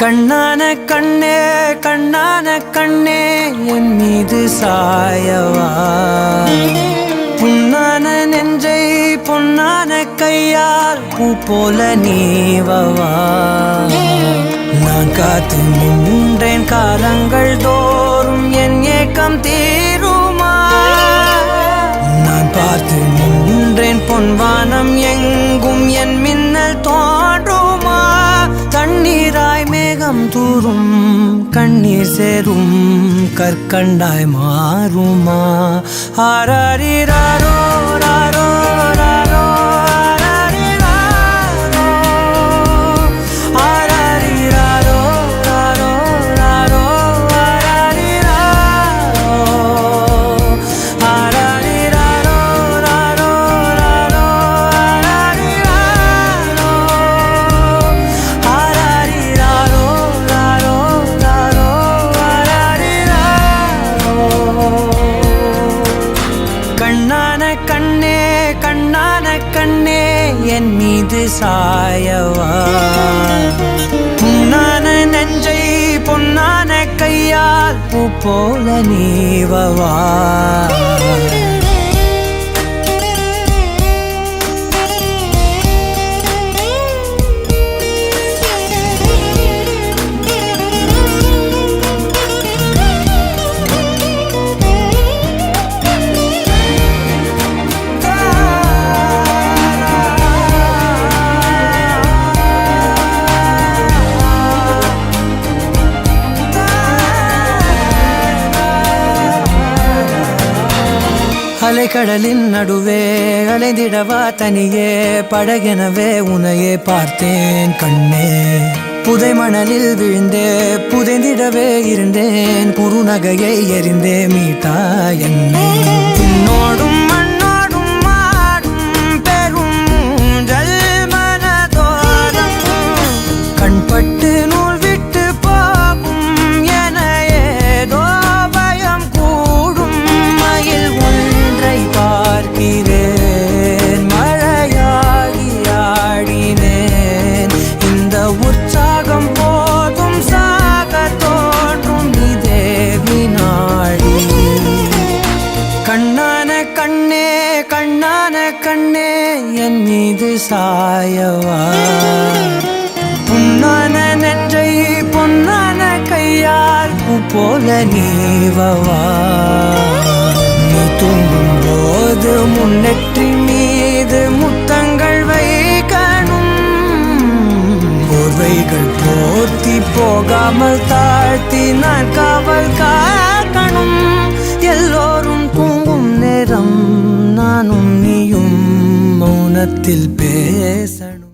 கண்ணான கண்ணே கண்ணான கண்ணே என் மீது சாயவா, புண்ணான நெஞ்சை பொன்னான கையால் பூ போல நீவவா. நான் காத்து நின்றேன் காலங்கள் தோறும் என் ஏக்கம் தீருமா. நான் பார்த்து நின்றேன் பொன்வானம் எங்கும் என் மின்னல் தோன்றுமா. தண்ணீராய் மேகம் தூரும் கண்ணீர் சேரும் கற்கண்டாய் மாறுமா. ஆராரிராரோ ராரோ ராரோ ஆராரிராரோ ராரோ ராரோ ஆராரிராரோ ராரோ ராரோ கண்ணான கண்ணே கண்ணான கண்ணே என் மீது சாயவா, புண்ணான நெஞ்சை பொன்னான கையால் பூ போல நீவவா. அலைக்கடலின் நடுவே அலைந்திடவா தனியே படகெனவே உனையே பார்த்தேன் கண்ணே. புதை மணலில் விழுந்தே புதைந்திடவே இருந்தேன், குறுநகையை எறிந்தே மீட்டா என்னை. உன்னோடும் மண்ணோடும் மாடும் பெரும் ஊஞ்சல் மனதோரம் கண்பட்டு நூல் விட்டு போகும் என ஏதோ பயம் கூடும். மயில் பார்க்கிறேன் மழையாகி ஆடினேன், இந்த உற்சாகம் போதும் சாக தோன்றும் இதே வினாடி. கண்ணான கண்ணே கண்ணான கண்ணே என் மீது சாயவா, புண்ணான நெஞ்சை பொன்னான கையால் பூ போல நீவவா. நீ தூங்கும் போது முன்னெற்றி மீது முத்தங்கள் வைக்கணும், போர்வைகள் போர்த்தி போகாமல் தாழ்த்தி நான் காவல் காக்கணும். எல்லோரும் தூங்கும் நேரம் நானும் நீயும் மௌனத்தில் பேசணும்.